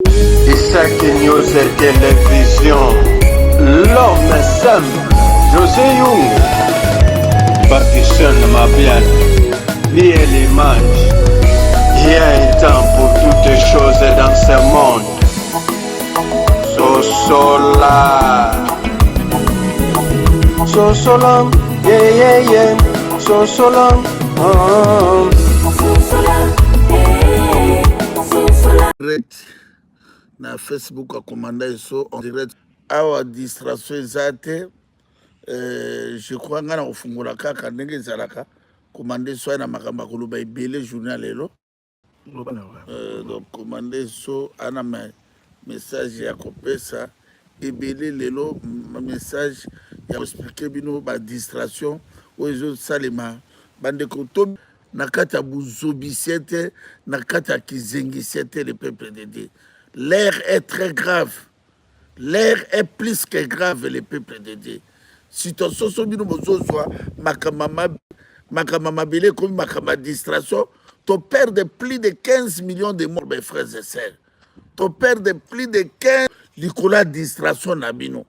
Isaac News et Télévision. L'homme est simple. José Young. Baptiste Mabian. Ni les manches. Il y a un temps pour toutes les choses dans ce monde. Sosola. Sosola. Yeah, yeah, yeah. Sosola. Na Facebook a commandé ça en direct awa distraction ezate je crois ngana kufungula kaka ndenge ezalaka commandé ça na makambo koloba ebele journal lelo donc commandé ça ana message ya kopesa ebele lelo message ya expliquer bino ba distraction oyo salema bandeko to na kati ya buzobisia te na kati ya kizengisia te le peuple de Dieu. L'air est très grave. L'air est plus que grave, le peuple de Dieu. Situation sobino bozozwa makamama bele comme makama distraction, tu perds de plus de 15 millions de morts, mes frères et sœurs. Tu perds de plus de 15 likola distraction na bino.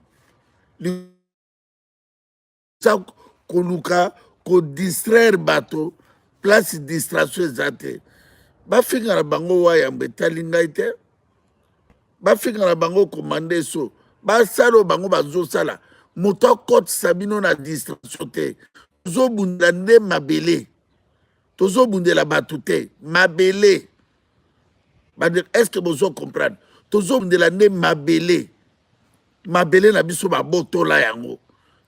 Koluka ko distraire bato place distraction ezate. Ba finga na bango wa yambe talinga ite. Bafika na bango commandé so basalo bango bazosala moto akotisa bino na distraction te tozobundela nde mabele tozobundela bato te mabele est-ce que bozo comprendre tozobundela nde mabele na biso babotola yango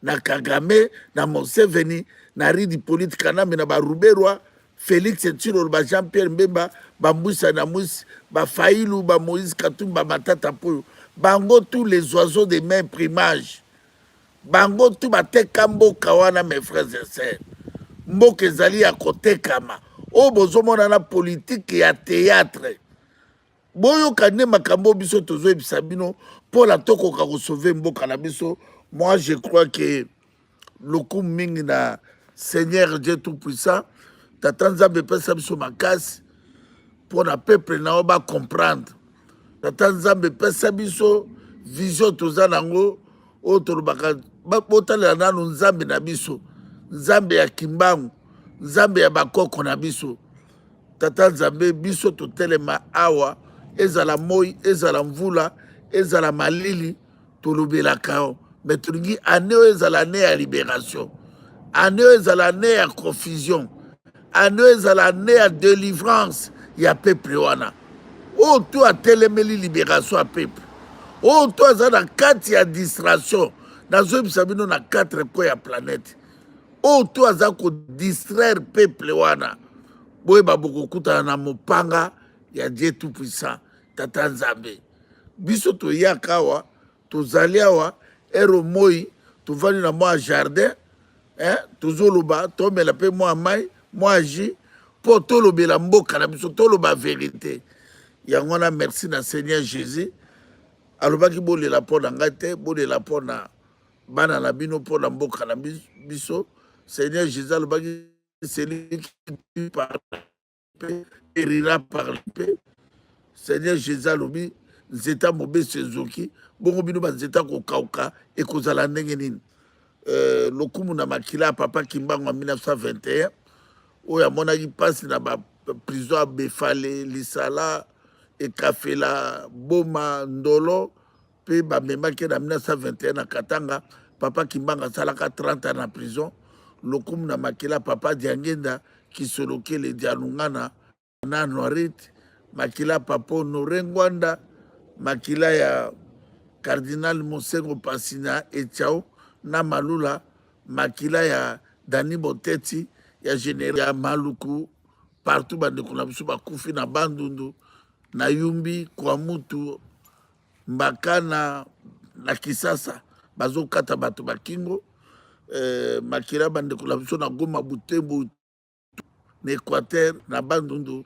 na Kagame na Museveni na Ridi Politique Kanambe na Baruberwa Félix Tshisekedi ba Jean-Pierre Mbemba Bamboussa na Mouss ba Faïlou ba Moïse Katumbi ba Matata Poyo bango tous les oiseaux de même primage bango tout ba tekambo kawana mes frères et sœurs mboka ezali ya kotekama o bozomona na politique ya théâtre boyoka nde makambo biso tozoyebisa bino mpo na tokoka kosauve mboka na biso. Moi je crois que lokumu mingi na Seigneur Dieu Tout-Puissant tata nzambe epesa biso makasi mpo na peuple na yo bacomprendre. Tata nzambe epesa biso vision toza nango oyo tolobaka botalela nano nzambe na biso, nzambe ya kimbangu, nzambe ya bakoko na biso. Tata nzambe biso totelema awa ezala moi ezala mvula ezala malili tolobelaka yo me tolingi ane oyo ezala ane ya libération, ane oyo ezala ane ya confusion, ane oyo ezala ane ya délivrance ya peuple wana oyo to atelemeli libération ya peuple oyo to aza na kati ya distraction nazoyebisa bino na 4 coins ya planète oyo to aza kodistraire peuple wana boyeba bokokutana na mopanga ya Dieu Tout-Puissant tata nzambe biso toyaka awa tozali awa ero moi tovandi na mwa jardin tozoloba tomela mpe mwa mai mwa jus mpo tolobela mboka na biso toloba vérité yango wana merci na Seigneur Jésus alobaki bolela mpo na ngai te bolela mpo na bana na bino mpo na mboka na biso. Seigneur Jésus alobaki celui qui parle hérira par le paix. Seigneur Jésus alobi nzeta mobeso ezoki bongo bino banzeta kokauka ekozala ndenge nini. Lokumu na makila ya papa Kimbangu en 1921 oyo amonaki mpasi na baprison ya Befale Lisala Ekafela Boma Ndolo mpe bamemaki na 1921 na Katanga. Papa Kimbangu asalaka 30 ans na prison. Lokumu na makila papa Diangenda Kisolokele Dianungana na Noirite makila papa Honoré Ngwanda makila ya Cardinal Mosengo Pasina Etiao na Malula makila ya Dani Boteti ya général ya Maluku partout bandeko na biso bakufi na Bandundu na Yumbi kwa mutu Mbaka na Kisasa bazokata bato bakingo makila bandeko na biso na Goma Butembo na Équateur na Bandundu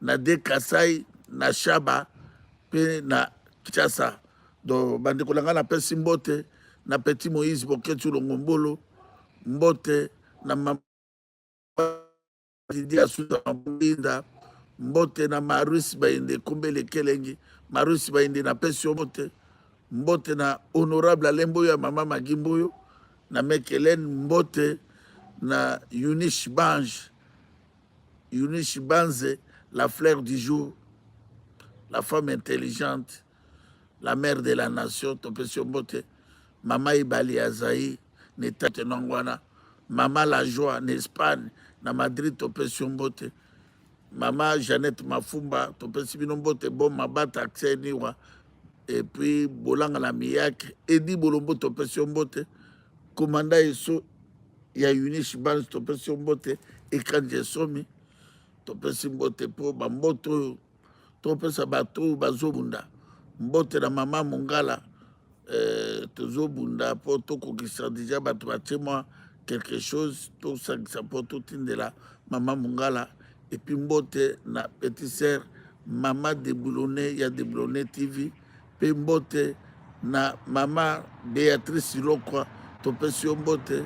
na de Kasai na Shaba pe na Kinshasa. Donc bandeko na nga na pesi mbote na Petit Moïse Boketi Longombolo mbote na Didi Asuta Mbinda mbote na Maurice Bainde Kumbele Kelengi Marusi baindi na pesi mbote. Mbote na honorable Alembo ya mama Magimboyo. Na Mekelen mbote na Eunice Bange. Eunice Banze, la fleur du jour, la femme intelligente, la mère de la nation, Topesio Mbote, Mama Ibali Azaï, Netate Nongwana, Mama La Joie en Espagne, na Madrid, Topesio Mbote, Mama Jeannette Mafumba, Topesio Mbote, Bon Mabata Akseniwa, et puis Bolanga la Miyak, Edi Bolombo, Topesio Mbote, Commanda Eso, il y a Eunice Banze, Topesio Mbote, et Kanje Somi, topesi mbote po bamboto oyo topesa bato oyo bazobunda mbote na mama Mongala tozobunda po tokokisa deja bato batie mwa quelque chose tosangisa po totindela mama Mongala epuis mbote na petit sœur mama Deboulonné ya Deboulonné TV mpe mbote na mama Béatrice Lokwa topesi yo mbote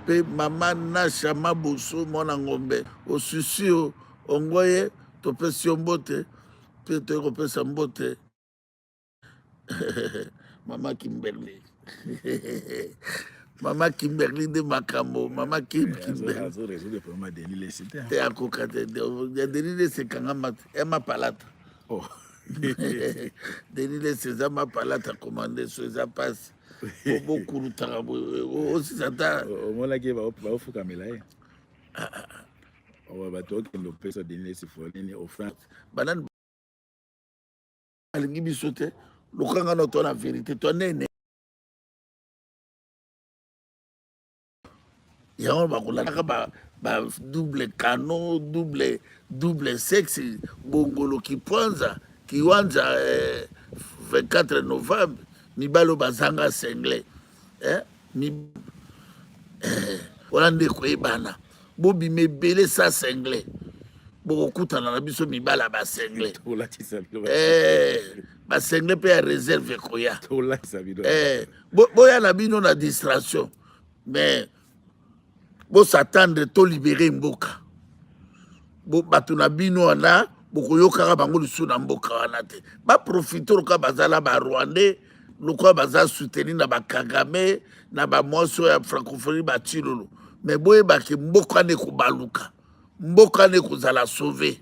mpe mama Nasha Maboso mwana ngombe osusi o ongoye topesi yo mbote mpe toyekopesa mbote mama Kimberly mama Kimberly de makambo mama Kimberly te akoka te ya Denilese ekangama te ya mapalata Denilese eza mapalata komande so eza pasi obokulutaka osisa ta omonaki baofukamela ye bato okende opesa Denilese folini ofrance banani alingi biso te lokanga na to na vérité to nene yango bakolalaka ba double canon double sexe bongolo kiwanja 24 novembre mibalo bazanga sengle wana nde koyebana bobima ebele sa sengle bokokutana na biso mibala basengle basengle mpe ya réserve koya boya na bino na distraction mais bosatendre tolibere mboka bato na bino wana bokoyokaka bango lisusu na mboka wana te baprofite lokola bazala barwandais lokola baza souteni na bakagame na bamwasi oyo ya francophonie batilolo mais boyebake mboka wana ekobaluka mboka wana ekozala sauve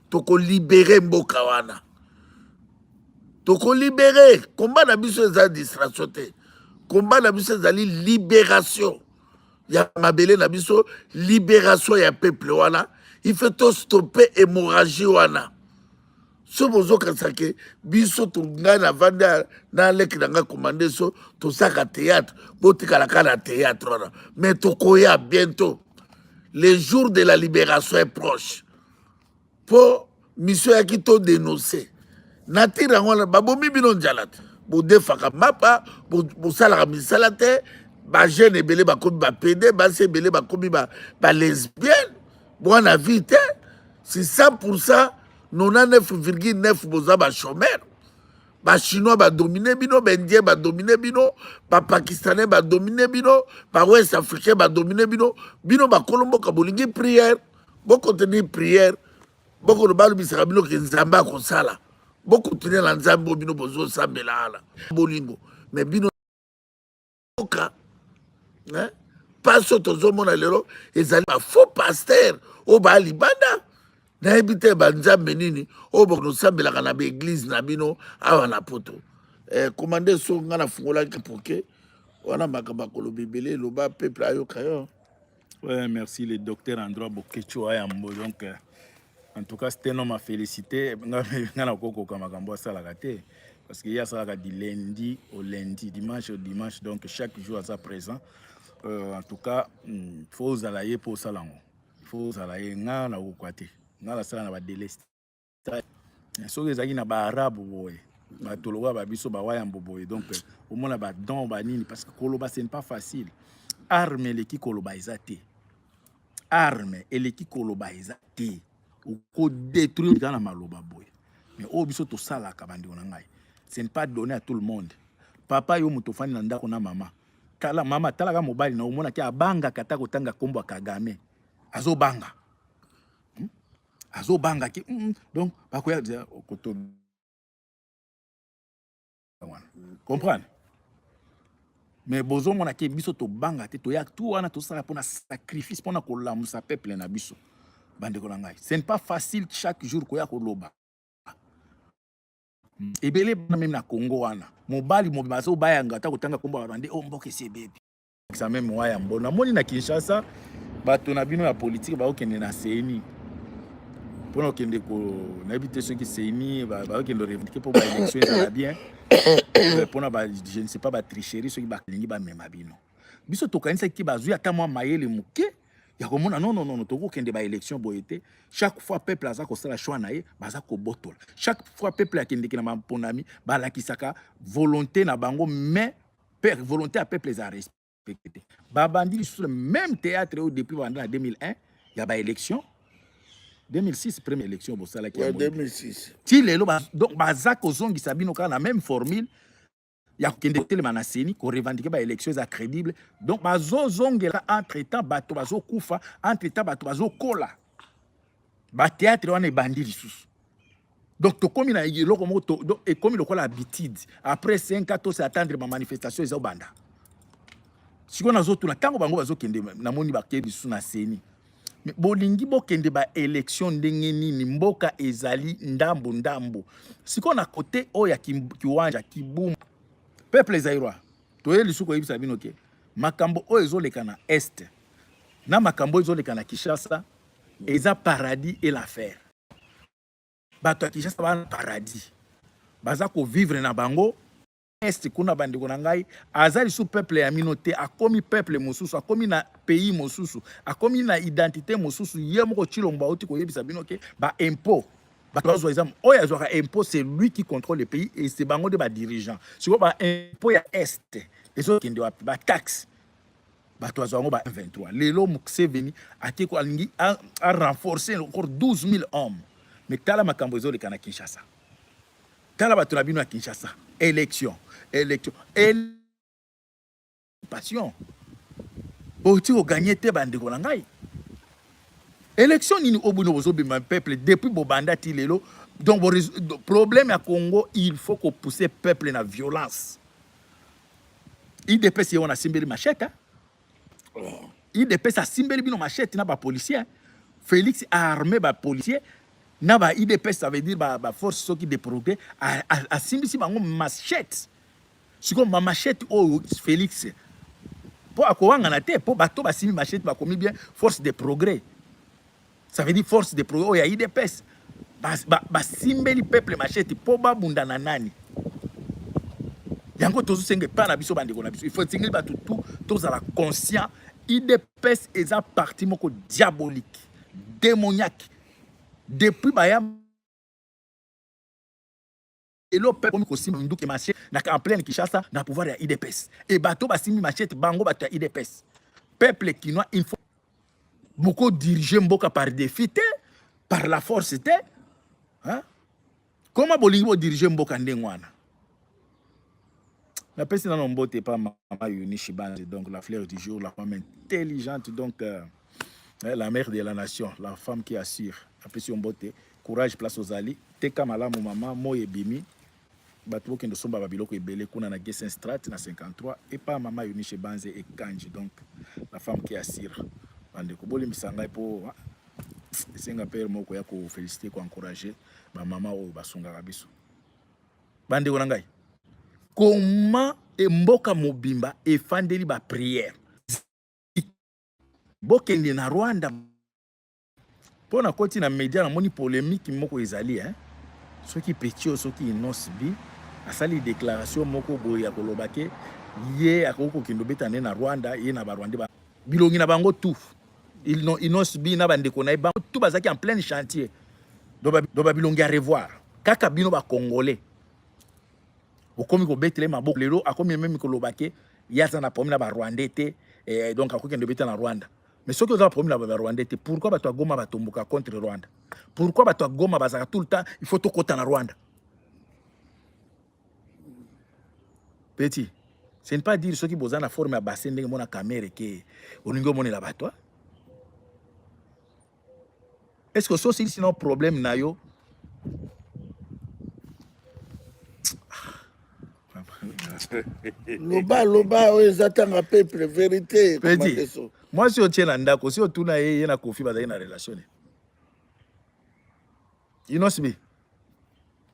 tokolibere mboka wana tokolibere komba na biso eza distraction te komba na biso ezali libération ya mabele na biso libération ya peuple wana il faut to stopper hémorragie wana so bozokanisa ke biso ngai na vandi na leki na ngai komande so tosaka théâtre botikalaka na théâtre wana mais tokoya bientôt le jour de la libération est proche po mission yaki to dénoncer natire yango wana babomi bino njala te bodefaka mapa bosalaka misala te bajeune ebele bakomi bapede basi ebele bakomi balesbienne bwana vie te si 100% 99,9 boza bachomere bachinois badomine bino baindien badomine bino bapakistanais badomine bino bawest africain badomine bino bino bakolomboka bolingi prière bokontenir prière bokoloba balobisaka bino ke nzambe akosala bokontinue na nzambe bino bozosambela ala bolingo mais bino oka paso tozomona lelo ezali bafaux paster oyo baalibanda nayebi te banzambe nini oyo bokonosambelaka na baeglise na bino awa na poto komande so nga na fungolaki poke wana makambo akoloba ebele eloba peuple ayoka yo. Ouais, merci le docteur Androa Bokecho Ayambo. Donc, en tout cas, c'était un homme à féliciter. Parce qu'il y a ça du lundi au lundi, dimanche au dimanche. Donc, chaque jour à sa présent. En tout cas, il faut aller pour ça. Il faut aller na ukwate. Na la sala na ba délesté. So les amis na ba arabe boy. Ba toloba ba biso ba wayambo boy. Donc, au moins na ba don ba nini parce que koloba c'est pas facile. Arme les qui koloba ezate. Arme et les qui koloba ezate. Ou ko détruire dans la maloba boy. Mais au biso to sala kabandi onangai. Ce n'est pas donné à tout le monde. Papa yo mutofani na ndako na mama. Kala mama talaka mobali na omona ki abanga kata kotanga kombo Kagame. Azo banga. Azo banga ki donc bakoya koto Comprendre? Mais bozo mona ke biso to banga te to yak tout wana to sala pona sacrifice pona ko lamusa peuple na biso. Bande ko ngai. Ce n'est pas facile chaque jour ko ya ko loba. Ebele même na Congo wana. Mobali mobima so bayanga ta kotanga komba rwande o mboke se bébé. Ça même waya mbona moni na Kinshasa bato na bino ya politique ba okende na CENI. Pona okende ko na habité ceux qui CENI ba okende revendiquer pour ba élection ça bien. Pona ba je ne sais pas ba tricherie ceux qui ba lingi ba mema bino. Biso to kanisa ki bazui ata mwa mayele muke. Ya komona non to okende ba élection boyete. Chaque fois peuple aza ko sala choix na ye baza ko botola. Chaque fois peuple akende ki na mponami ba la kisaka volonté na bango mais volonté à peuple les a respecté. Babandi sur le même théâtre où depuis en 2001 il y a ba élection 2006 première élection pour ça là qui a 2006 ti lelo donc bazak ozongi sabino ka la même formule ya kende telema na CENI ko revendiquer ba élection za crédible donc bazo zongela entre temps bato bazo kufa entre temps bato bazo kola ba théâtre wana bandi lisusu donc to komi na yeloko moto donc et comme le kola habitude après 5 ans to s'attendre ma manifestation za banda. Si on a zoto na tango bango bazo kende na moni ba ke bisu na CENI. Mais bolingi bo kende ba élection ndenge nini mboka ezali ndambo ndambo. Si on a côté o ya kiwanja kibum peuple zairwa. To yeli suko yibisa bino ke. Makambo o ezoleka na est. Na makambo ezoleka na Kinshasa eza paradis et l'affaire. Bato Kinshasa ba paradis. Baza ko vivre na bango est kuna bandi kuna ngai azali sous peuple ya minote akomi peuple mosusu akomi na pays mosusu akomi na identité mosusu yemoko chilomba oti ko yebisa bino ke ba impôt ba tozo exemple oya zoka impôt c'est lui qui contrôle le pays et c'est bango de ba dirigeant siko ba impôt ya est ezo kende wa ba taxe ba tozo ngo ba 23 lelo Museveni atiko alingi a renforcer encore 12 000 hommes mais tala makambo ezo le kana Kinshasa tala ba tona bino à Kinshasa élection passion oti o gagner te bande ko ngai élection nini obuno bozo bima peuple depuis bobanda ti lelo donc problème à Congo il faut qu'on pousse peuple na violence IDPS on a simbeli machette IDPS a simbeli bino machette na ba policier Félix a armé ba policier na ba IDPS ça veut dire ba force qui de progrès a simbisi bango machette. Si comme ma machette au Félix pour akoanga na te pour bato ba simi machette ba komi bien force de progrès. Ça veut dire force de progrès o ya IDPS ba simbeli peuple machette pour ba bunda na nani. Yango tozo senge pa na biso bande ko na biso il faut singeli ba tout toza la conscient IDPS est un parti moko diabolique démoniaque depuis bayam et le peuple ko simi nduke machette na en pleine Kinshasa na pouvoir ya IDPS et bato ba simi machette bango bato ya IDPS peuple kinois il faut beaucoup diriger mboka par défi par la force hein comment bolingi bo diriger mboka ndengwana la personne n'a pas pas Mama Eunice Banze donc la fleur du jour la femme intelligente donc la mère de la nation la femme qui assure après si on botte courage place aux alliés teka malamu mama moye bimi bato kendo somba babiloko ebele kuna na Gessen Strat na 53 et pas Mama Eunice Banze et Kanji donc la femme qui assure bande ko bolimbisa ngai po senga père moko ya ko féliciter ko encourager ba mama o basunga biso bande ko ngai comment mboka mobimba efandeli ba prière bokende na Rwanda pona koti na média na moni polémique moko ezali hein ceux qui petit ceux qui inosbi asali déclaration moko boya ya kolobake ye akoko kendo betane na Rwanda ye na ba Rwanda bilongi na bango tout inosbi na bande ko na bango tout bazaki en plein chantier do ba bilongi à revoir kaka bino ba congolais okomi ko betele maboko lelo akomi même ko lobake yaza na problème na ba Rwandais te donc akokende beta na Rwanda mais ceux qui ont un problème na ba Rwandais te pourquoi bato Goma batomboka contre Rwanda pourquoi bato Goma bazaka tout le temps il faut to kota na Rwanda petit ce n'est pas dire ceux qui bozana na forme ya bassin ndenge mona caméra ke oningo mona la bato est-ce que ça c'est sinon problème na yo Loba, ezatanga peuple, vérité. Petit, moi si on tient la ndako, si on tourne à y a Kofi, bah, y a une relation. You know me?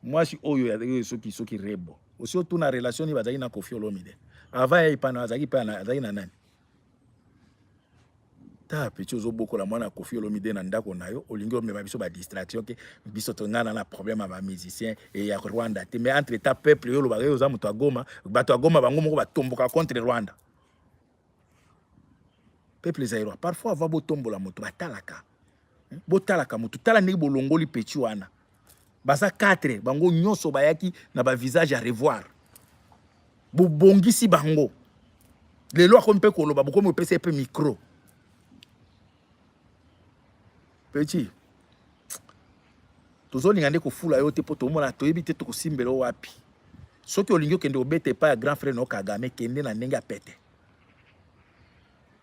Moi si oyo ya ceux qui rebo. Aussi on tourne à relation, il va y a Kofi Olomide. Avant il pas na zaki pas na nani. Ta petit ozo boko la mwana Kofi Olomide na ndako na yo, olingo me ba biso ba distraction que biso to ngana na problème ba musicien et ya Rwanda. Mais entre ta peuple yo lo ba yo za muto agoma, bato agoma bango moko ba tomboka contre Rwanda. Peuple zairo parfois va botombola moto batalaka. Botalaka moto tala ndenge bolongoli petit wana. Baza 4 bango nyonso bayaki na ba visage à revoir. Bobongisi bango. Lelo akompe koloba boko mo pesa pe micro. Petit. Tozolinga ndeko fula yo te poto mona toyebi te to kosimbelo wapi. Soki olingi okende obete pa ya grand frère no Kagame kende na ndenge apete.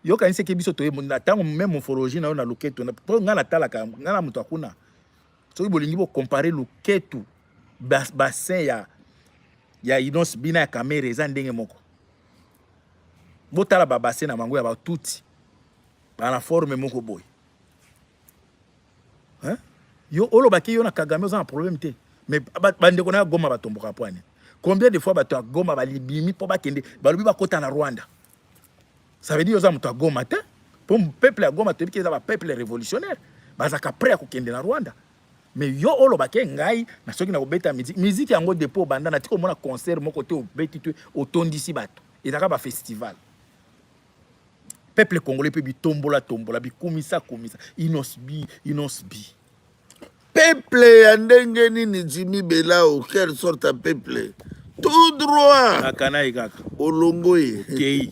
Yo kanise ke biso toye na tango même morphologie na yo na loketo na po ngana talaka ngana muto akuna. Soki bolingi bo comparer loketo bassin ya Inos Bina ya kamera eza ndenge moko. Botala ba bassin na mango ya ba tuti. Ba na forme moko boy. Hein? Yo olo baki yo na Kagame oza un problème te. Mais bande kona goma batomboka poane. Combien de fois bato goma balibimi po bakende balubi bakota na Rwanda. Ça veut dire oza muto goma te. Pour peuple ya goma te biki eza ba peuple révolutionnaire. Bazaka prêt à kokende na Rwanda. Mais yo olo baki ngai na soki na kobeta musique yango depo banda na tiko mona concert moko te obeti te otondisi bato. Ezaka ba festival. Peuple congolais peut tombola bi kumisa inosbi. Peuple andenge nini Jimmy Belao, quelle sorte de peuple? Tout droit. Akanaï kaka. Olongoye. Okay.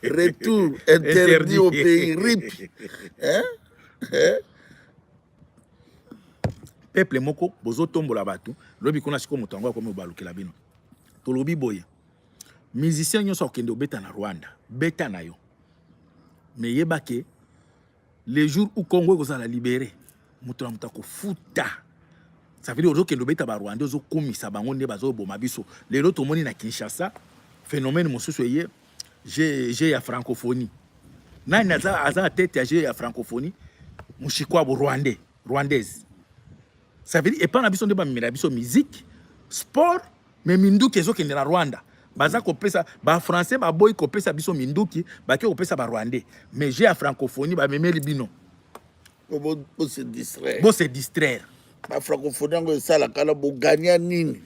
Retour interdit au pays. RIP. Hein? Peuple moko bozo tombola bato, lobi kuna siko moto ngo komi obalukela bino. Tolobi boye. Musicien nyonso okende obeta na Rwanda, beta na yo. Mais yebake les jours où Congo est la libéré, muto mutako futa. Ça veut dire que le beta ba Rwanda ozo komisa bango nde bazo boma biso. Les autres moni na Kinshasa, phénomène mosusu yé, j'ai ya francophonie. Nani aza tête j'ai ya francophonie, mushikwa bo rwandaise. Ça veut dire et pas na biso nde ba mira biso musique, sport, mais minduki ezo kende na Rwanda. Baza kopesa ba français ba boy kopesa biso minduki ba ke kopesa ba rwandais mais j'ai à francophonie ba memeli bino bo se distraire ba francophonie ngo sala kala bo gagner nini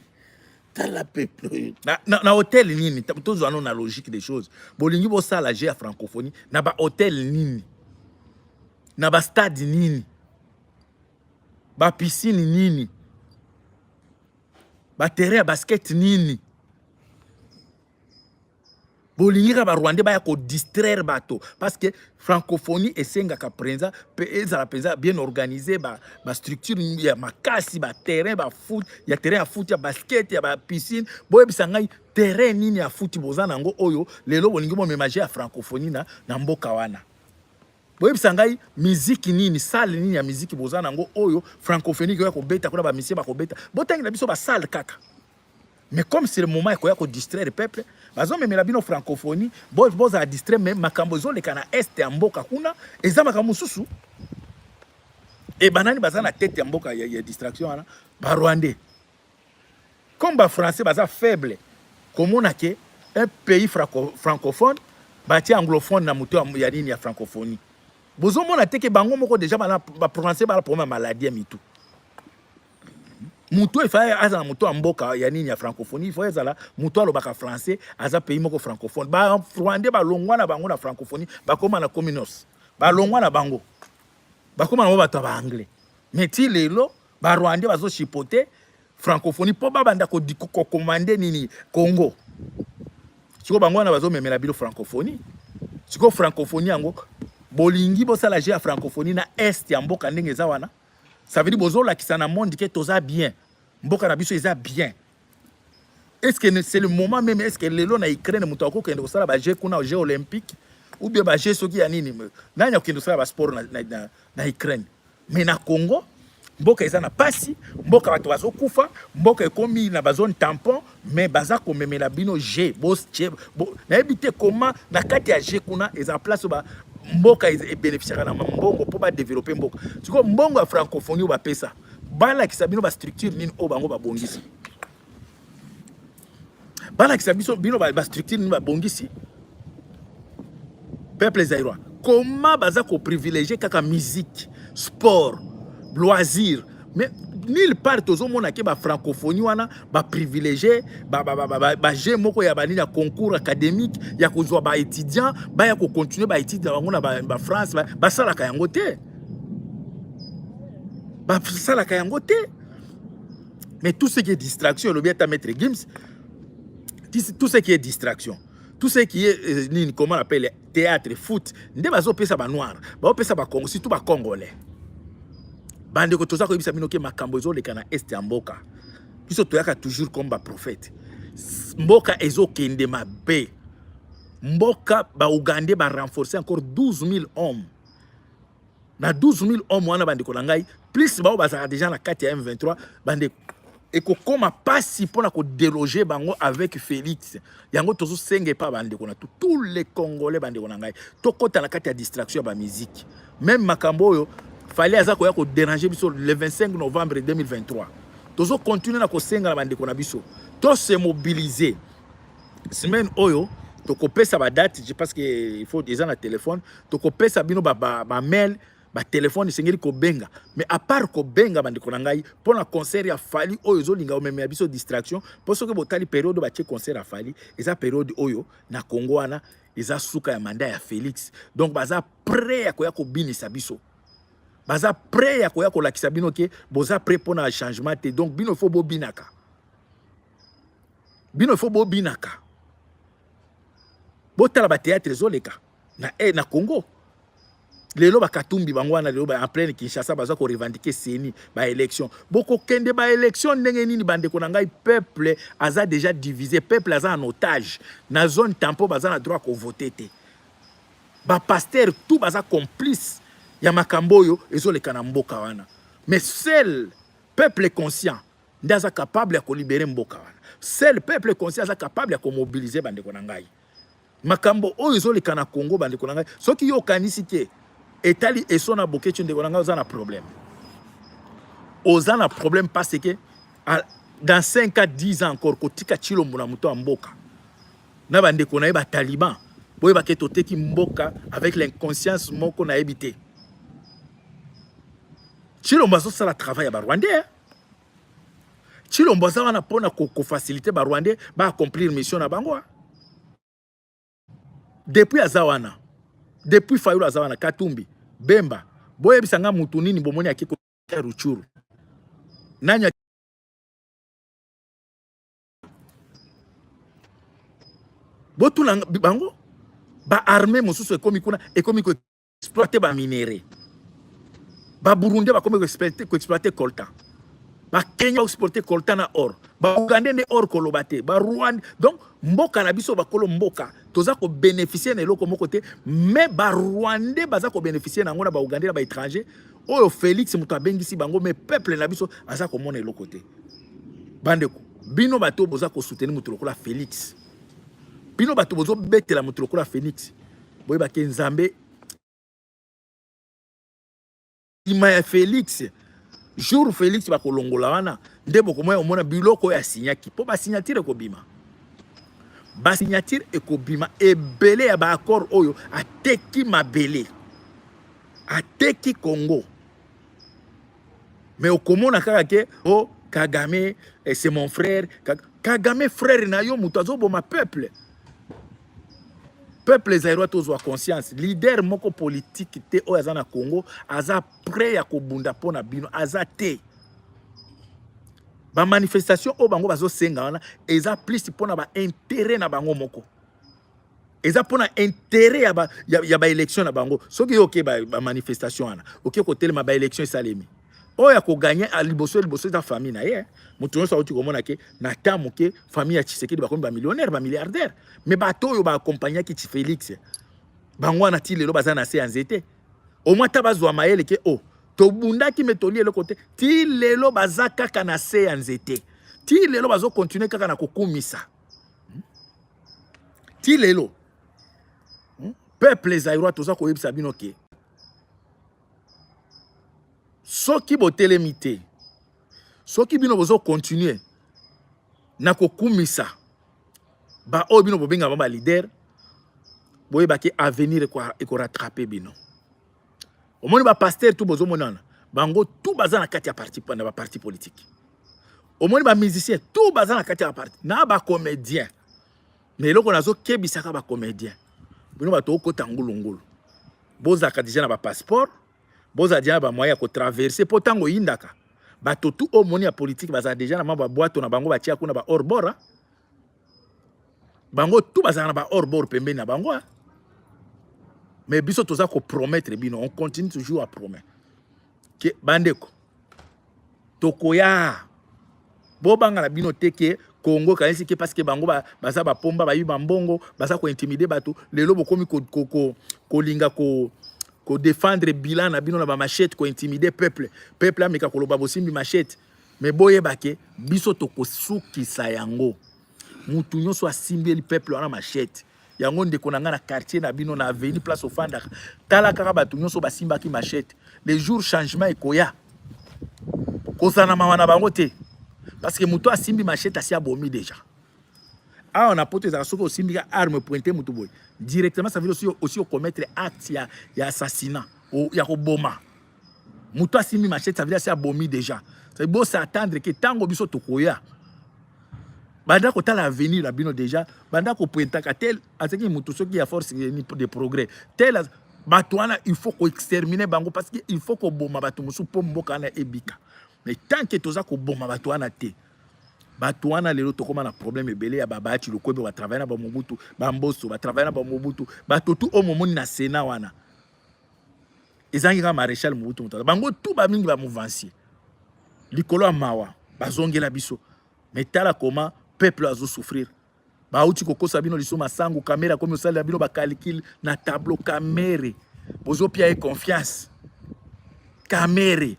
tala peuple na hôtel nini tous on a logique des choses bolingi bo sala j'ai à francophonie na ba hôtel nini na ba stade nini ba piscine nini ba terrain basket nini. Bolingira ba Rwanda ba ya ko distraire bato parce que francophonie esenga ka prenza pe ezala penza bien organisé ba structure ya makasi ba terrain ba foot ya terrain ya foot ya basket ya ba piscine boye bisangai terrain nini ya foot bozana ngo oyo lelo bolingi mo mélanger ya francophonie na mboka wana boye bisangai musique nini salle nini ya musique bozana ngo oyo francophonie ko ya ko beta kuna ba misie ba ko beta botangi na biso ba salle kaka. Mais comme c'est le moment qu'il y a distraire le peuple, bazo memela bino francophonie, boz a distraire même makambo zo le kana est ya mboka kuna, eza makambo susu. Et banani baza na tête ya mboka ya distraction ana, ba rwandais. Comme ba français baza faible, comme on a que un pays francophone, ba ti anglophone na muto ya nini ya francophonie. Bozo mona te ke bango moko déjà ba français ba pour ma maladie mitu. Muto il faut azala muto amboka ya nini ya francophonie il faut azala muto alobaka français aza pays moko francophone ba rwandais ba longwa na bango na francophonie ba koma na communos ba longwa na bango ba koma na bato ba anglais mais ti lelo ba rwandais bazo chipoter francophonie po ba banda ko commander nini Congo siko bango na bazo memela bilo francophonie siko francophonie yango bolingi bosala je ya francophonie na est ya mboka ndenge za wana. Ça veut dire bozola qui s'en a monde que toza bien. Mboka na biso eza bien. Est-ce que c'est le moment même est-ce que lelo na Ukraine mutako kende kosala ba jeux kuna jeux olympique ou bien ba jeux soki ya nini nani akende kosala ba sport na Ukraine. Mais na Congo mboka eza na pasi, mboka bato bazo kufa, mboka ekomi na ba zone tampon, mais baza ko memela bino G boss na ebité comment na kati ya G kuna eza place ba mboka e bénéficiera na mbongo pour ba développer mboka siko mbongo ya francophonie ba pesa bala ki sabino ba structure nini o bango ba bongisi bala ki sabino bino ba structure nini ba bongisi peuple zaïrois comment baza ko privilégier kaka musique sport loisir mais nulle part tozomona ke ba francophonie wana ba privilégié ba je moko ya banini ya concours académique ya kozwa ba étudiant ba ya ko continuer ba étudier bango na ba France ba sala ka yango te ba sala ka yango te mais tout ce qui est distraction le bien ta maître Gims tout ce qui est distraction tout ce qui est comment on appelle théâtre foot nde bazo pesa ba noir ba pesa ba Congo surtout ba congolais bande ko toza ko yebisa bino ke makambo ezoleka na est ya mboka biso toyaka toujours comme ba prophète mboka ezokende mabe mboka ba Ougandais ba renforcer encore 12 000 hommes na 12 000 hommes wana bande ko ngai plus ba bazaka déjà na 4 ya M23 bande eko koma pasi pona ko déloger bango avec Félix yango tozo senge pa bande ko na tous les Congolais bande ko ngai to kota na 4 ya distraction ba musique même makambo yo fallait aza koya ko déranger biso le 25 novembre 2023 tozo continuer na ko senga na bande ko na biso to se mobiliser semaine oyo to ko pesa ba date je pense que il faut déjà na téléphone to ko pesa bino ba mail ba téléphone sengeli ko benga mais à part ko benga bande ko ngai pour na concert ya fali oyo zo linga o meme biso distraction parce que botali période ba che concert ya fali eza période oyo na Congo wana eza suka ya mandat ya Félix donc baza prêt ya koya ko binisa biso baza prêt ya koya ko lakisa bino ke boza prêt pour na changement te donc bino faut bo binaka botala ba théâtre zoleka na Congo lelo bakatumbi bango wana lelo ba en pleine Kinshasa baza ko revendiquer seni ba élection boko kende ba élection ndenge nini bande ko ngai peuple aza déjà divisé peuple aza en otage na zone tampon baza na droit ko voter te ba pasteur tout baza complice ya makambo yo ezoleka na mboka wana mais seul peuple conscient ndaza capable ya ko libérer mboka wana seul peuple conscient aza capable ya ko mobiliser bande ko ngai makambo oyo ezoleka na Congo bande ko ngai soki yo kanisi ke etali esona boketu ndeko nanga ozana problème ozana problème parce que dans 5 à 10 ans encore kotika chilombo na muto mboka na bandeko na ba taliban boye ba ketoteki mboka avec l'inconscience moko na ebité chilombo so sala travail ya ba rwandais chilombo sa wana pona ko faciliter ba rwandais ba accomplir mission na bango depuis azawana depuis Fayulu azawana Katumbi Bemba boye bisanga mutu nini bomoni akiko Ruchuru nanya botuna bango ba armée mosusu ekomi kuna ekomi ko exploiter ba minéraux ba Burundi ba komi ko exploiter coltan ba Kenya exporter coltan na or ba Uganda ne or kolobate ba Rwanda donc mboka na biso ba kolo mboka toza ko bénéficier na eloko moko te mais ba Rwanda baza ko bénéficier na ngona ba Uganda ba étranger oyo Félix muto abengisi bango mais peuple na biso aza ko mona eloko te bandeko bino bato boza ko soutenir muto lokola Félix bino bato bozo betela muto lokola Félix boye ba Nzambe ima ya Félix jour Félix ba kolongola wana ndebo ko moya omona biloko ya signaki po ba signature ko bima ba signature ekobima ebele ya ba accord oyo ateki mabele ateki Congo mais okomona kaka ke o Kagame c'est mon frère Kagame frère na yo muto azoboma peuple zaïrois tozwa conscience leader moko politique te oyo aza na Congo aza prêt ya kobunda pona bino aza te ba manifestation o bango bazo senga wana eza plus pona ba intérêt na bango moko eza pona intérêt ya ba élection na bango soki yoke ba manifestation wana oke ko telema ba élection salemi oya ko gagner a liboso ta famille na ye mutu nyonso oti komona ke na tamu ke famille ya Tshisekedi bakomi ba millionnaire ba milliardaire mais bato yo ba accompagner ki Félix bango wana ti lelo baza na se anzete au moins tabazwa mayele ke o to bunda ki metoli le côté ti lelo baza kaka na se anzete ti lelo bazo continuer kaka na kokumisa ti lelo peuple zaïrois toza koyebisa bino ke soki botelemi te soki bino bozo continuer na kokumisa ba oyo bino bobenga ba leader boyeba ke avenir eko rattraper bino omoni ba pasteur tout bozo monana bango tout baza na kati ya parti politique omoni ba musicien tout baza na kati ya parti na ba comédien mais eloko nazo kebisaka ba comédien bino bato okota ngulungulu bozaka déjà na ba passeport boza dia ba moyen ko traverser potango yindaka bato tout omoni ya politique baza déjà na mamba boato na bango batia kuna ba hors bord bango tout baza na ba hors bord pembeni na bango mais biso toza ko promettre bino on continue toujours à promettre que bandeko tokoya bobanga na bino teke Congo kanisi ke parce que bango baza ba pomba ba yuba mbongo baza ko intimider bato lelo bokomi ko linga ko défendre bilan na bino na ba machette ko intimider peuple ameka ko loba bosimbi machette mais boye bake biso toko sukisa yango mutu nyonso asimbi le peuple wana machette yango ndeko na nga na quartier na bino na avenue place au Fanda tala kaka bato nyonso basimba ki machette les jours changement ekoya kozana mawana bango te parce que mutu asimbi machette asi abomi déjà on a poté za soko osimbi ka arme pointer mutu boy directement ça veut aussi commettre acte ya assassinat ou ya koboma mutu asimbi machette ça veut dire asi abomi déjà ça veut s'attendre que tango biso tokoya banda ko tala avenir la bino déjà banda ko pointer ka tel ateki mutu soki ya force de progrès tel batwana il faut ko exterminer bango parce que il faut ko boma batu musu po mboka na ebika mais tant que toza ko boma batwana te batwana lelo tokoma na problème ebele ya babati lokobe ba travailler na ba Mobutu ba Mboso ba travailler na ba Mobutu bato tout au moment na Sénat wana ezangi ka maréchal Mobutu mutala bango tout ba mingi ba mouvancier likolo ya mawa bazongela biso mais tala comment peuple azo souffrir ba uti kokosa bino liso masangu caméra comme osala bino ba calcul na tableau caméra bozo pia et confiance caméra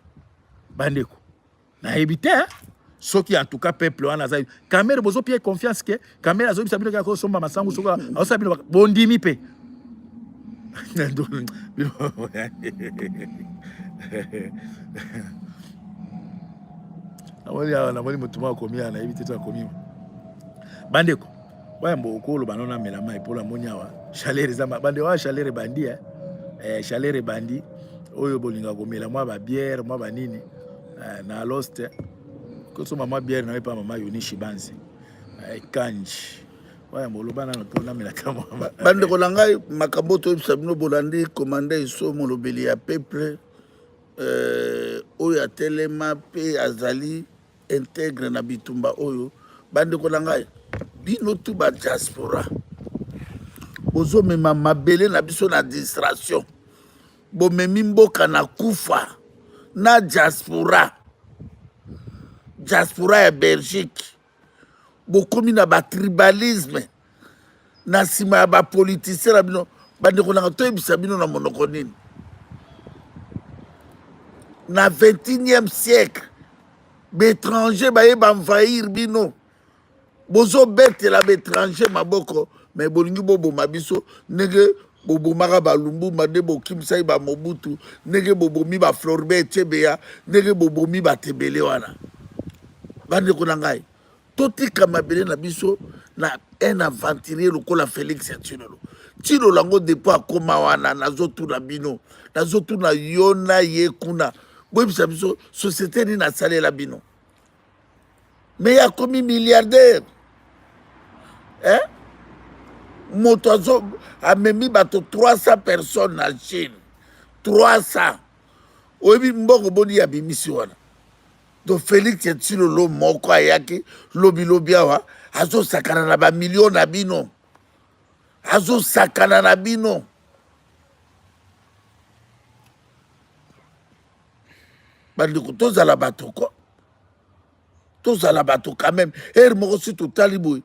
bandeko na ebité soki en tout cas peuple wana za caméra bozo pia confiance que caméra zo bisabino ka ko somba masangu soka osabino bondimi pe na wali mutuma komia na ebité to komia bandeko waya mbokolo banona melama epola monyawa chaleur za bande wa chaleur bandi chaleur bandi oyo bolinga komela mwa ba bière mwa banini na lost ko so mama bière na pa mama Yonishi Banzi kanji waya mboloba na pona mela kama bandeko langai makambo to sabino bolandi commander iso molobeli ya peuple oyo atelema pe azali intègre na bitumba oyo bandeko langai bino tu ba diaspora bozo mema mabele na biso na distraction bo memi mboka na kufa na diaspora ya Belgique bokomi na ba tribalisme na sima ya ba politicien na bino bandeko na to ebisa bino na monoko nini na 21e siècle l'étranger ba yeba envahir bino bozo bete la étranger maboko mais bolingi bobo mabiso nege bobo maka balumbu made bo kimsa ba Mobutu nege bobo mi ba Floribert Chebeya nege bobo mi ba Tebele wana bande ko nangai totika mabele na biso na un aventurier lokola Félix Tshilolo tshilo lango depo akoma wana nazotu na bino nazotu na yona yekuna boyebisa biso société ni na salela bino mais ya komi milliardaire moto azo amemi bato 300 personnes na Chine 300 oyebi mbongo boni ya bimisi wana donc Félix Tshilolo moko ayaki lobi awa azosakana na bamilio na bino azosakana na bino bandeko tozala bato ko tozala bato quand même moko si totali boye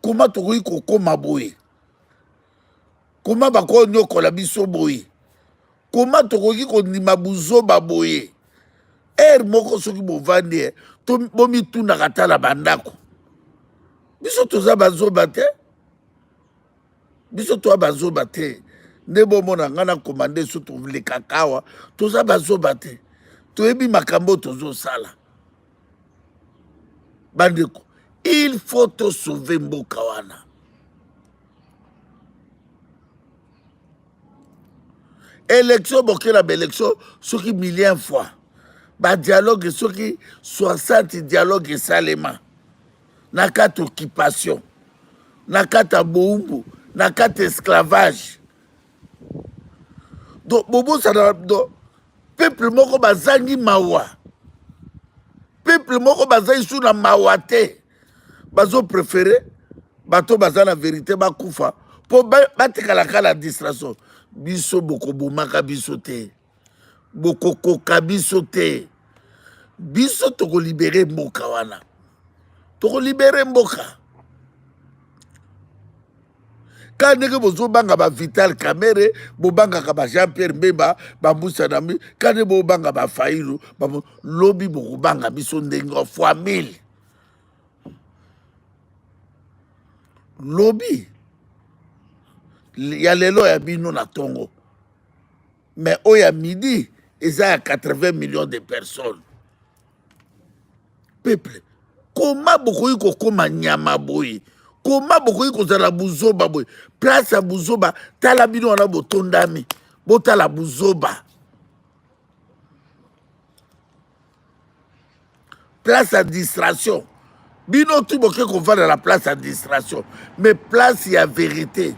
comment tokoki kokoma boye comment bakonyokola biso boye comment tokoki kondima buzoba boye moko soki bovandi bomi tuna katala bandako biso toza bazoba te biso toza bazoba te nde bomona nga na komande so tolekaka awa toza bazoba te toyebi makambo tozosala bandeko il faut tosauve mboka wana élection bokela baélection soki million fois badialogue soki 60 dialogue esalema na kati occupation na kati ya boumbu na kati esclavage donc bobosana do peuple moko bazangi mawa peuple moko bazangi su na mawa te bazopréféré bato baza na vérité bakufa mpo batekalaka la distraction biso bokobomaka biso te bokokoka biso te biso tokolibere mboka wana tokolibere mboka ka ndenge bozobanga ba Vital Kamerhe bobangaka ba Jean-Pierre Mbemba bambusa na mi ka nde bobanga ba Fayulu lobi bokobanga biso ndenge fois 1000 lobi ya lelo ya bino na tongo mais oyo ya midi eza ya 80 millions de personnes peuple koma bokoki kokoma nyama boye koma bokoki kozala buzoba boye place ya buzoba tala bino wana botondami botala buzoba place ya distraction bino tu bokoki kovanda la place ya distraction mais place ya vérité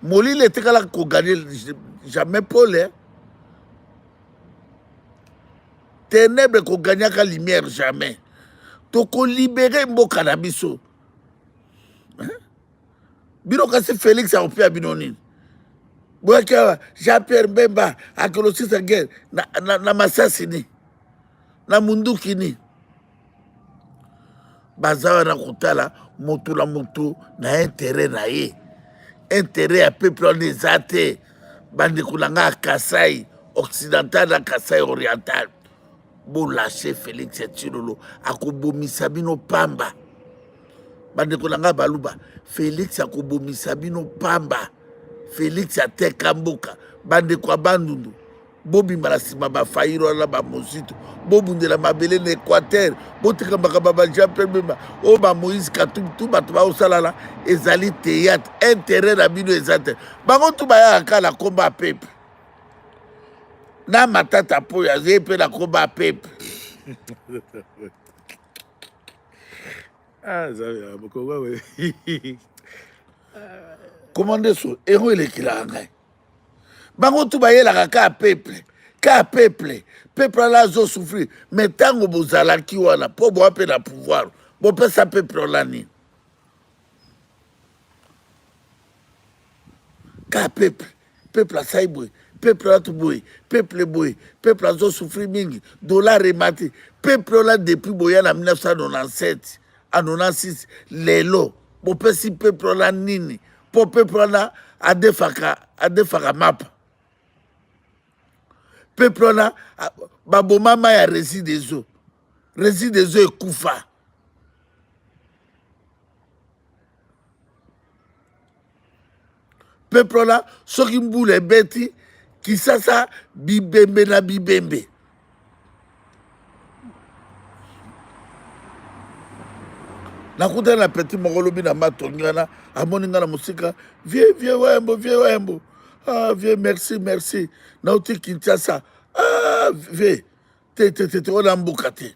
molile etekala koganye jamais pole ténèbre koganyaka lumière jamais tokolibere mboka na biso bino kasi Félix akopia bino nini boyaki awa Jean-Pierre Mbemba akolosisa guerre na Masasi ni na munduki ni baza wana kotala motu na motu na intérêt na ye intérêt ya peuple wana eza te bandeko na nga ya Kasai occidental na Kasai oriental bolashe Félix Tshilolo akobomisa bino pamba bandeko na nga baluba Félix akobomisa bino pamba Félix ateka mboka bandeko ya bandundu bobimba na nsima bafayiro wana bamosito bobundela mabele na Équateur boteka makambo ba Jean-Pierre Mbemba oyo bamoïse katumbi tu bato baosalala ezali théâtre intérêt na bino eza te bango tu bayaka kala komba ya pepe na matata po ya ye mpe na komba ya pepe komande so ero elekilaka ngai bango tu bayelaka ka peuple ala azosouffrir mais ntango bozalaki wana mpo boa mpe na pouvoir bopesa peuple ola nini ka peuple asai boye peuple atu boye peuple azosouffrir mingi dollar emati peuple ola depuis boya na 1997 a 96 lelo bopesi peuple ola nini mpo peuple wana adefaka mapa peuple wana babomama ya rési des eaux ekufa peuple wana soki mbula ebeti kisasa bibembe na bibembe nakutana na petit moko lobi na matongi wana amoni nga na mosika vie wembo ah vie merci nauti Kinshasa ah vie te ona mboka te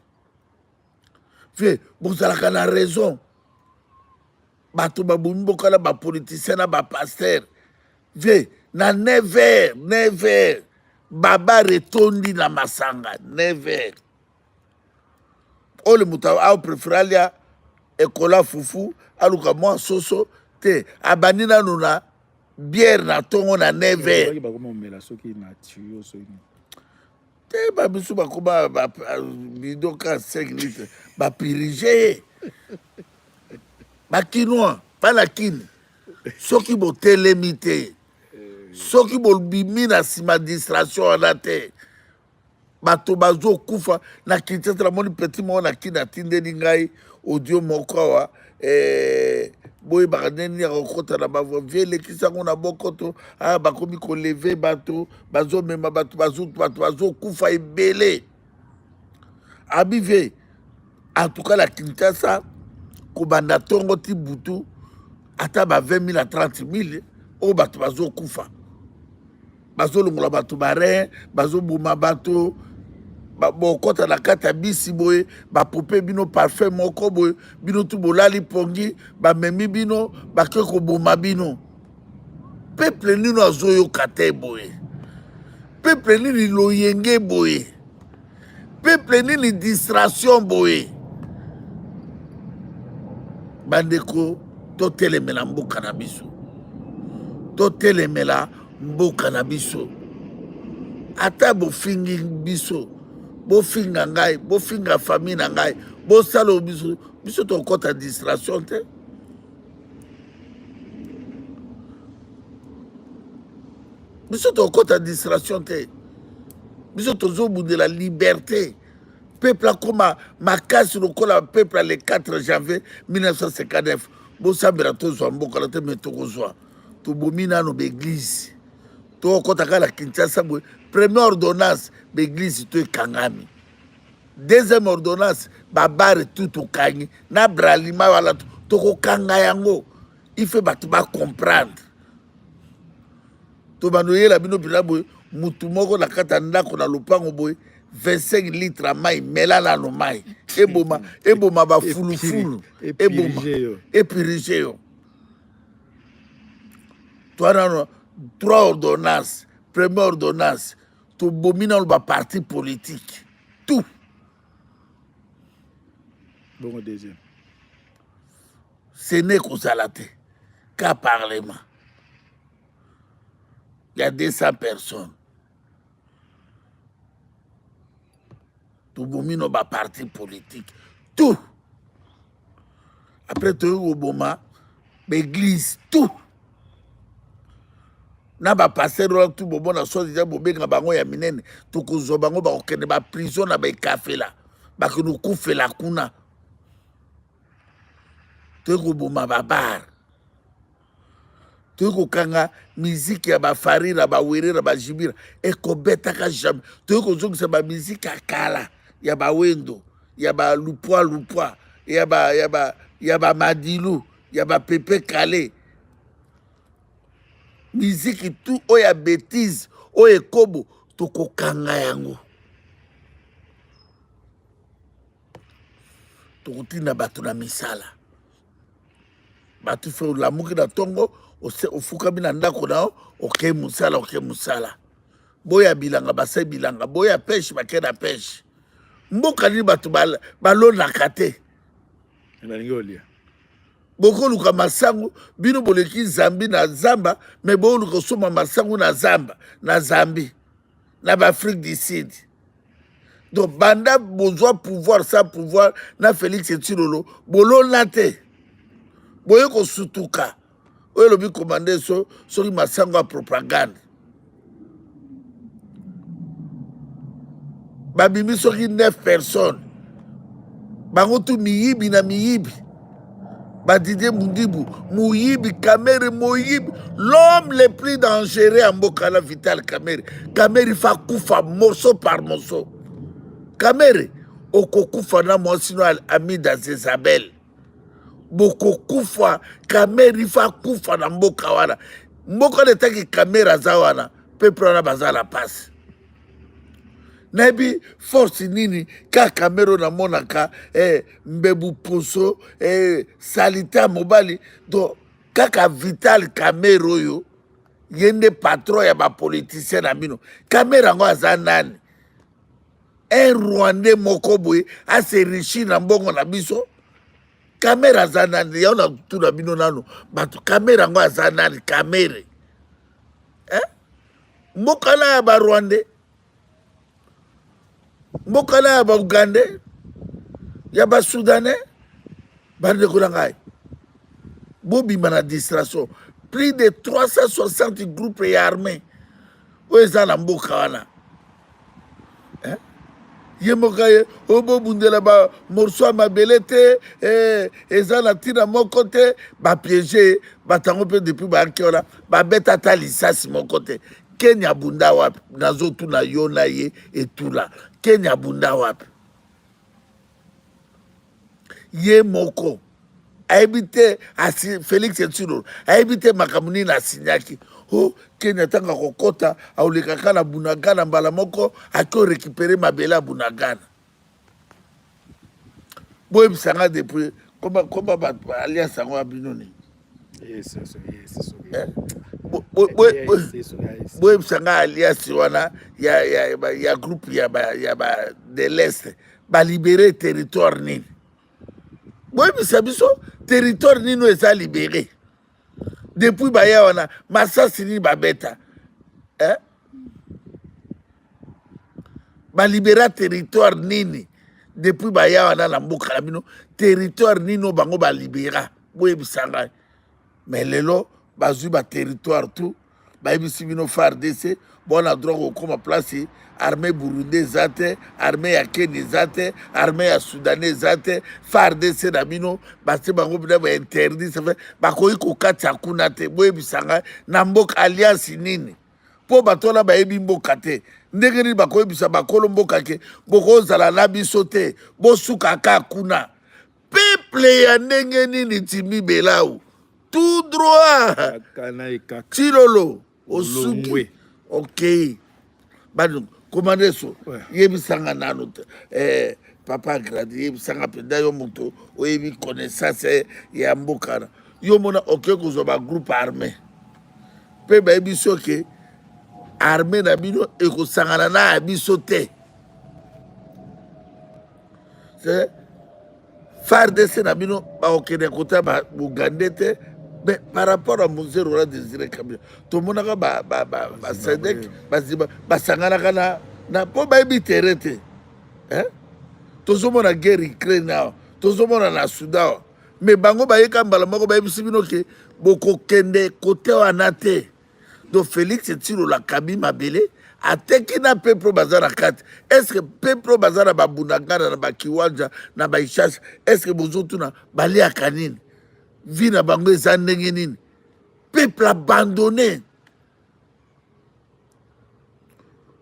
vie bozalaka na raison bato babumi mboka na bapoliticien na bapaster vie na 9h baba retondi na masanga 9h ole moto aopréféré alia ekola fufu aluka mwa soso te abandi nanu na bière na tongo na 9h te babisu bakoma bidoka 5 litres bapirige ye bakinois mpana kini soki botelemi te soki bobimi na nsima distraction wana te bato bazo kufa na Kinshasa la moni petit mo na kina tindeli ngai audio moko awa boye bakaneni ya kokota na bavo viele kisango na bokoto bakomi koleve bato bazomema bato bazo kufa ebele abive en tout cas la Kinshasa kobanda tongo ti butu ata ba 20 000 à 30 000 o bato bazo kufa bazo longola bato bare bazo buma bato bokota na kata bisi boye bapope bino parfum moko boye bino tu bolali pongi bamemi bino bake koboma bino peuple nino azoyoka te boye peuple nini loyenge boye peuple nini distraction boye bandeko totelemela mboka na biso totelemela mboka na biso ata bofingi biso bofinga ngai bofinga famille na ngai bosala biso tokota distraction te biso tokota distraction te biso tozobundela liberté peuple akoma makasi lokola peuple le 4 janvier 1959 bosambela tozwa mboka na te me tokozwa tobomi nano baeglise tokota kala Kinshasa boye première ordonnance l'église to ekangami deuxième ordonnance babare tout tokangi na bralima wala tokokanga yango il fait bato ba comprendre to banoyela bino bila boye mutu moko na kata ndako na lopango boye 25 litres mai mela na no mai eboma ba fulufulu eboma epirige yo toi non 3 ordonnances première ordonnance to bomina le parti politique tout bon deuxième ce n'est qu'aux alatés qu'à parlement il y a 200 personnes to bomina le parti politique tout après to oboma l'église tout na ba passer tout bobo na so déjà bobenga bango ya minene tokozwa bango ba okende ba prison na ba ikafela ba kunu kufela kuna teko boma babar teko kanga musique ya ba farira ba werera ba jibira ekobeta ka jamais teko zongisa ba musique akala ya ba wendo ya ba lupwa ya ba madilu ya ba pepe kale musique tout oya bêtise oya kobo tokokanga yango tokotinda bato na misala bato fe olamuki na tongo ofukami na ndako nao oke musala boya bilanga base bilanga boya pêche bake na pêche mboka nini bato balonaka te balingi olia bokoluka masango bino boleki zambi na zamba me boluka soma masango na zamba na zambi na Afrique du Sud donc banda bozwa pouvoir sans pouvoir na Félix Tshilolo bolona te boye ko sutuka oyo lobi commandé soki masango ya propagande babimi soki 9 personnes bango tu miyibi na miyibi Badidie Mundibu, Mouyibi, Kamere, Moyibi, l'homme le plus dangereux en Bokala Vital Kamere. Kamere fa koufa morceau par morceau. Kamere, oko koufa na mwasino ami d'Azezabel. Boko koufa, Kamere fa koufa na Mboka wana. Mboka de taki Kamere azawana, peuple wana bazala passe. Nabi force nini ka Kamero na monaka mbebu poso salita mobali do kaka Vital Kamero yo yende patron ya ba politicien na bino Kamera ngo azanani un Rwandais moko boye ase richi na mbongo na biso Kamera azanani ya na tuna bino nano batu Kamera ngo azanani Kamere mboka na ba Rwandais mbokala ya ba Ugandais ya ba Soudanais bande kulangai bobima na distraction plus de 360 groupes et armés oyo eza na mboka wana Yemokaye, Obo Bundela ba morceau mabelete, eza na tina mon côté, ba piégé, ba tango pe depuis ba akiola, ba beta talisa si mon côté. Kenya bunda wap, nazo tu na yona ye et tout là. Kenya bunda wap. Ye moko. A habité à Félix Etsulo, a habité Makamuni na Signaki. Oh, Kenya tanga kokota, a olekaka na Bunagana mbalamoko, a ko récupérer ma belle Bunagana. Boy bisanga depuis comment alliance ngo abinoni. Yes. Boy bisanga alliance wana ya groupe ya de l'Est, ba libérer territoire nini. Boy bisabiso territoire nino eza libéré. Depuis baya wana masasi ni babeta. Ba libérer territoire nini. Depuis baya wana na mboka la bino territoire nino bango ba libéra. Boy bisanga. Mais lelo bazui ba territoire tout. Ba bisi bino FARDC bon a droit au comme place armée burundaise zate, armée ya Kenya zate, armée ya soudanais zate, FARDC na bino basi bango bina ba interdit ça fait ba koyi ko kati akuna te boye bisanga na mboka alliance nini po batola ba yebi mboka te ndenge nini ba koyi bisa ba kolo mboka ke boko zala na biso te bo suka ka kuna peuple ya ndenge nini timi belau tout droit Chilolo osuki ok bado komande so yebisanga nano papa gradi yebisanga penda yo moto oyebi connaissance ya mbokana yo mona ok kozoba groupe armé pe ba biso ke armé na bino ekosangana na biso te c'est FARDC na bino ba okene kota ba Bugande te. Mais par rapport à mon zéro là désiré Kabila, tout le monde a Sadek, Sangana, na po ba ebiterete. Tout le monde a guerre Ukraine, tout le monde a Soudan. Mais bango ba yeka mbala moko ba ebisibino ke boko kende côté wanate. Donc Félix Etsulo la Kabi Mabele ateki na peuple bazara kat. Est-ce que peuple bazara ba Bunagana na ba Kiwanja na ba Ishasha, est-ce que bozotu na bali akanini? Vina bango eza ndenge nini peuple abandonné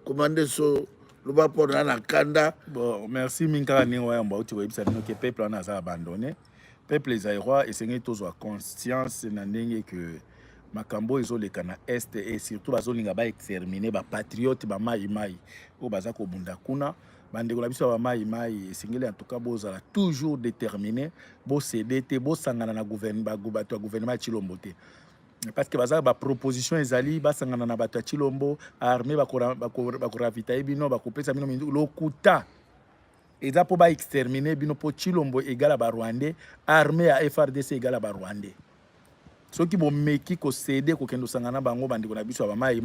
commandé so loba pona na kanda bon merci minka ni wa mba uti webisa no ke peuple na za abandonné peuple zairoi esengi tozwa conscience na ndenge que makambo ezoleka na est et surtout bazolinga ba exterminer ba patriote ba mai o baza ko bunda kuna bande ko biso ba mai esengeli en tout cas bozala toujours déterminé bo CDT bo sangana na gouvernement ba gouvernement Chilombo te parce que baza ba proposition ezali ba sangana na bato Chilombo armée ba ko ravitailler bino ba ko pesa bino lokuta eza po ba exterminer bino po Chilombo égale ba Rwandais armée ya FARDC égale ba Rwandais soki bo meki ko céder ko kendo sangana bango bande ko na biso ba mai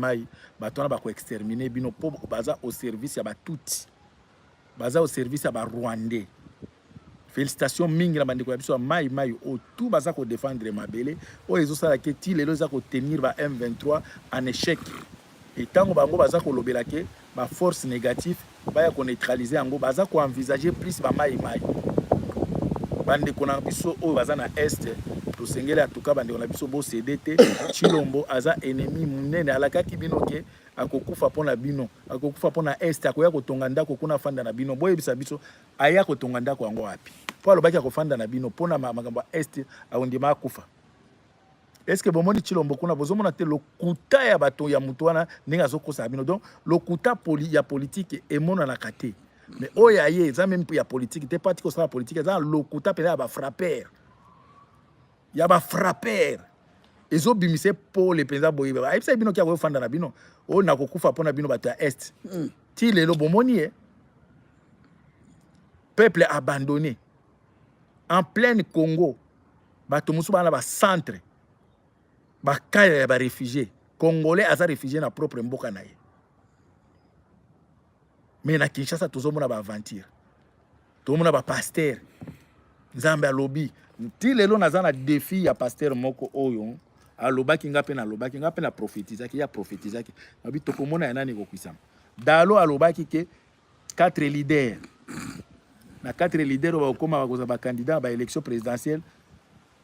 bato na ba ko exterminer bino po baza au service ya ba tuti baza au service à Rwandais. Félicitations mingi na bandeko ya biso mai o tout baza ko défendre mabele o ezosala ke ti lelo za ko tenir ba M23 en échec. Et tango bango baza ko lobela ke ba force négative baya ko neutraliser yango baza ko envisager plus ba mai bandeko na biso o baza na est to sengela en tout cas bandeko na biso bo CDT Chilombo aza ennemi munene alakaki bino ke akokufa pona bino akokufa pona est akoya kotonga ndako kuna fanda na bino boye bisa biso aya kotonga ndako yango wapi po alobaki akofanda na bino pona makambo est awondima akufa est-ce que bomoni Chilombo kuna bozomona te lokuta ya bato ya mutu wana ndenge azokosa bino donc lokuta ya politique emona na kate mais oya ye za même ya politique te parti ko sala politique za lokuta pela ba frapper ya ba frapper ezo bimise po le penza boye ba ebisa bino kia ko fanda na bino o na kokufa pona bino bato ya est ti lelo bomoni peuple abandonné en plein Congo bato musu bana ba centre ba kaya ya ba réfugiés congolais aza réfugié na propre mboka na ye mais na Kinshasa tozomona ba aventure tozomona ba pasteur nzambe alobi ti lelo naza na défi ya pasteur moko oyo alobaki ngape na prophétisaki ya prophétisaki abi tokomona ya nani kokwisama dalo alobaki ke 4 leaders. Na 4 leaders bakoma bakoza candidat ba élection présidentielle.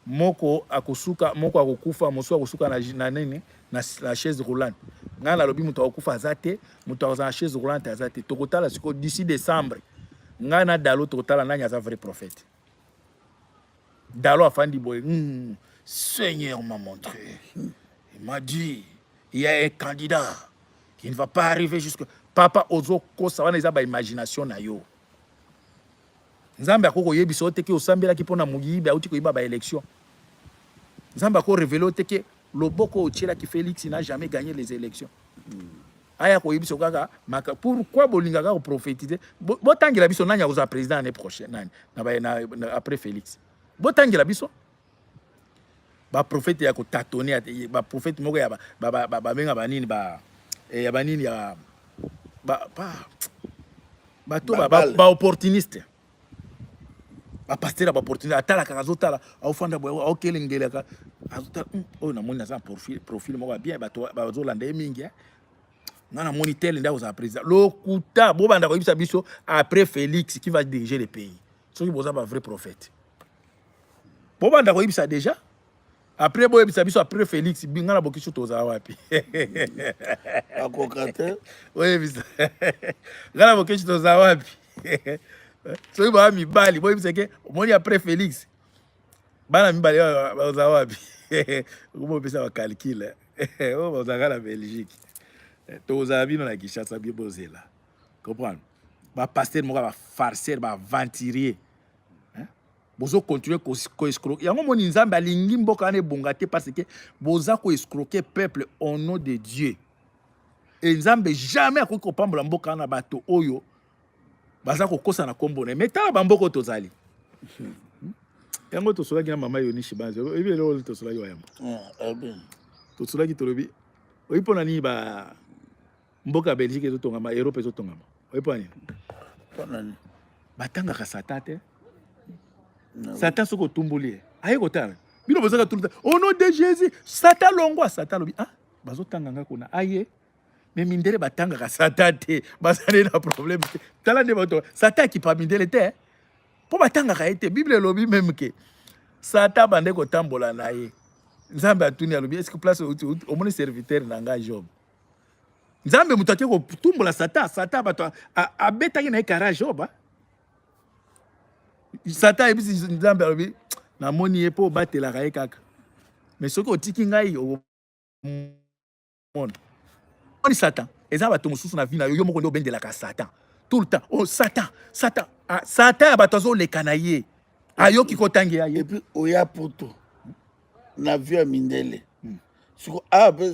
Moko akosuka, moko akokufa, moso akosuka na nene na chaise roulante. Ngana lobi muto akokufa azate, muto akoza na chaise roulante azate. Tokotala siko d'ici décembre. Ngana Dalo tokotala nanya za vrai prophète. Dalo afandi boy. Seigneur m'a montré. Il m'a dit, il y a un candidat qui ne va pas arriver jusque papa ozo kosa wana eza ba imagination na yo. Nzambe akoko yebiso teke osambela ki pona muyibe auti ko iba ba élection. Nzambe akoko révéler teke loboko ochela ki Félix n'a jamais gagné les élections. Aya ko yebiso kaka maka pourquoi bolinga ka prophétiser botangela biso nanya ko za président l'année prochaine na après Félix. Botangela biso ba prophète ya ko tâtonner ba prophète moko ya ba benga banini ba ya banini ya ba to ba opportuniste. Ba pasteur ba opportunité atala kazotala aufanda boy okelengela ka azotala o na moni na profil moko bien ba zolanda mingi ngana monitel nda za président lokuta bo banda ko ibisa biso après Félix qui va diriger le pays so ki boza ba vrai prophète bo banda ko ibisa déjà après bo ibisa biso après Félix ngana bokiso toza wapi akokate oui bisa ngana bokiso toza wapi so iba mibali boy biseke omoni après Félix bana mibali baza wapi kumo pesa ba calcul o baza la Belgique toza bino na Kinshasa bi bozela comprendre ba pasteur moko ba farceur ba aventurier bozo continuer ko escroquer yango moni nzambe alingi mboka na ebongate parce que boza ko escroquer peuple au nom de Dieu et nzambe jamais akoki kopambola mboka na bato oyo baza kokosa na kombo na metala bamboko tozali yango tosolaki na mama Yoni Shibanze ebele ole tosolaki wa yambo tosolaki tolobi oipona ni ba mboka Belgique ezotongama Europe ezotongama oipona ni batanga ka satate Satan soko tumbuli aye kotala bino bozaka tout au nom de Jésus Satan longwa Satan lobi bazotanga ngakuna aye mais mindele batanga ka Satan te bazane na problème tala ne bato Satan qui pas mindele te po batanga ka ete Bible lobi même que Satan bande ko tambola na ye Nzambe atuni alobi est-ce que place au mon serviteur na nga Job Nzambe mutake ko tumbola Satan bato abeta na ikara Job Satan ebisi Nzambe alobi na moni epo batela ka kaka mais soko otiki ngai o mon Satan eza bato mosusu na vie na yo moko ndo bendela ka Satan tout le temps oh Satan Satan batozo le kanaye ayoki kotangi aye et puis oya poto na vie ya mindele siko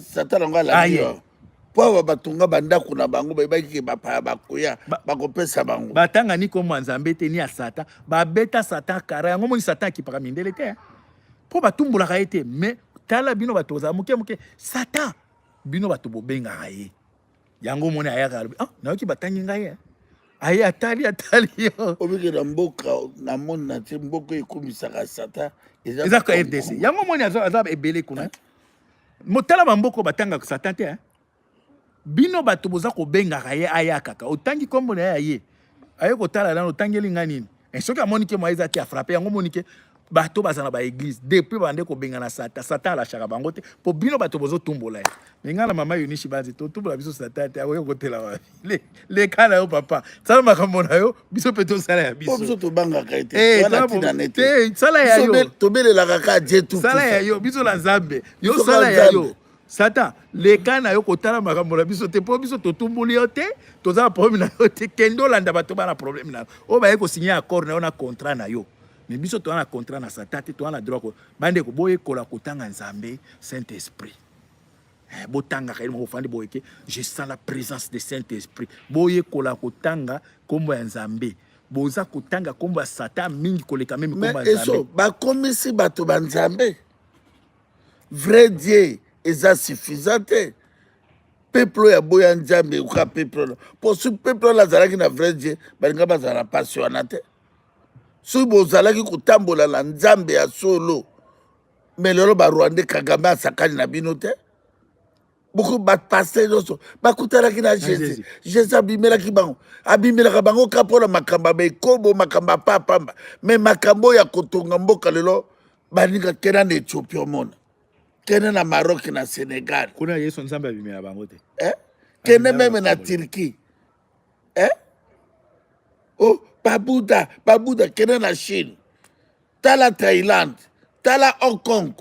Satan nga la vie po batunga bandako na bango bayaki bakoya bakopesa bango batanga ni ko Nzambe te ni ya Satan babeta Satan kara yango moni Satan ki para mindele te po batumbola ka ete mais tala bino batoza muke Satan bino bato bobenga aye yango moni ayaka na yoki batangi ngai aye atali yo obike na mboka na moni na te mboka ekomisaka Satan eza ka RDC yango moni aza ebele kuna motala bamboko batanga Satan te bino bato boza ko benga aye ayaka otangi kombo na aye aye kotala na otangeli ngani soki amoni ke moiza te a frapper yango moni ke bato bazana ba église depuis bande ko benga na Satan la chaka bango te po bino bato bozo tumbola menga la mama Yoni Shibanze to tumbola biso Satan te akoyo kotela wa le kana yo papa sala makambo na yo biso peto sala ya biso to banga ka ete wala tina nete sala ya yo to belela ka je tout sala ya yo biso la Nzambe yo sala ya yo Satan le kana yo kotala makambo na biso te po biso to tumbuli yo te toza problème na yo te kendo landa bato bana problème na o ba yeko signer accord na yo na contrat na yo mais biso to na contrat na Satan te to na droit ko bande ko boye kola kotanga Nzambe Saint-Esprit botanga ka mo fandi boyeke je sens la présence de Saint-Esprit boye kola kotanga kombo ya Nzambe boza kotanga kombo ya Satan mingi koleka même kombo ya Nzambe mais eso ba komisi bato ba Nzambe vrai Dieu eza suffisant te peuple ya boya Nzambe uka peuple pour ce peuple la zalaki na vrai Dieu balinga bazala passionné te so bozalaki kotambola na Nzambe ya solo mais lelo ba Rwanda Kagame asakani na bino te beaucoup de passé d'osso bakutala ki na Jésus Jésus abimela ki bango abimela ka bango kapola makamba be kobo makamba pamba mais makambo ya kotonga mboka lelo baninga kena na Ethiopie mona kena na Maroc na Sénégal kuna Yesu nzambe abimela bango te kena même na Turquie oh babuda kena na Chine tala Thaïlande tala Hong Kong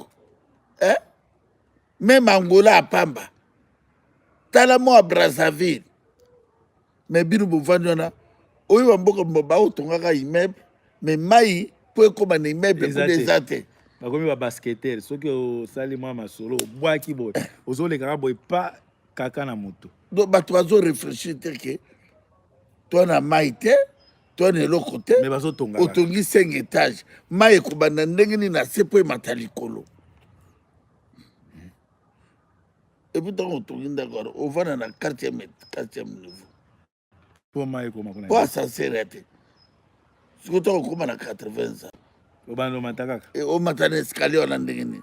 même Angola à pamba tala mo à Brazzaville mais bino bovandi wana oyo bamboka baotongaka immeuble mais mai po ekoma na immeuble kuna eza te bakomi babasketere soki osali mwa masolo obwaki boye ozolekaka boye pa kaka na moto donc bato bazorefléchir te ke to na mai te to na eloko te otongi 5 étage mai ekobanda ndenge nini na se po emata likolo epuis ntango otongi ndako wana ovanda na 4e niveau po ascenseur te siko ntango okoma na 80 ans omata na escalier wana ndenge nini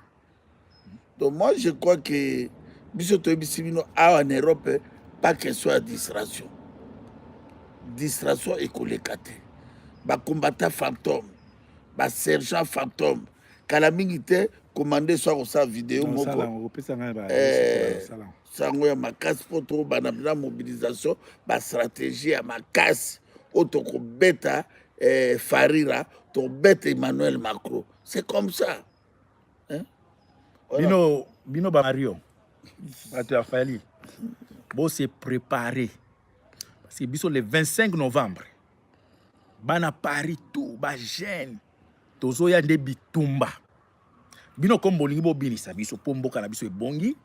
donc moi je crois que biso toyebisi bino awa en Europe pas question ya distraction ekoleka te bacombatant fantôme basergent fantôme kala mingi te commande so akosala video moko sango ya makasi mpo tobanda na mobilisation bastratégie ya makasi oyo tokobeta Farira tobeta Emmanuel Macron c'est comme ça bino bamario bato ya fali bo se préparer parce que biso le 25 novembre bana Paris tout ba jeune tozoya nde bitumba bino comme bolingi bobinisa biso po mboka na biso ebongi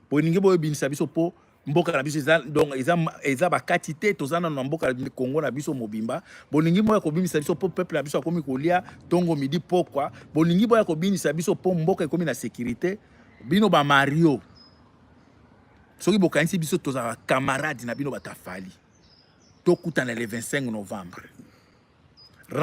bolingi bobinisa biso po mboka na biso donc eza bakati te tozana na mboka na Congo na biso mobimba bolingi moya kobimisa biso po peuple na biso akomi kolia tongo midi pokwa bolingi moya kobinisa biso po mboka ekomi na sécurité bino ba Mario soki bokanisi biso tozala camarade na bino batafali tokutana le 25 novembre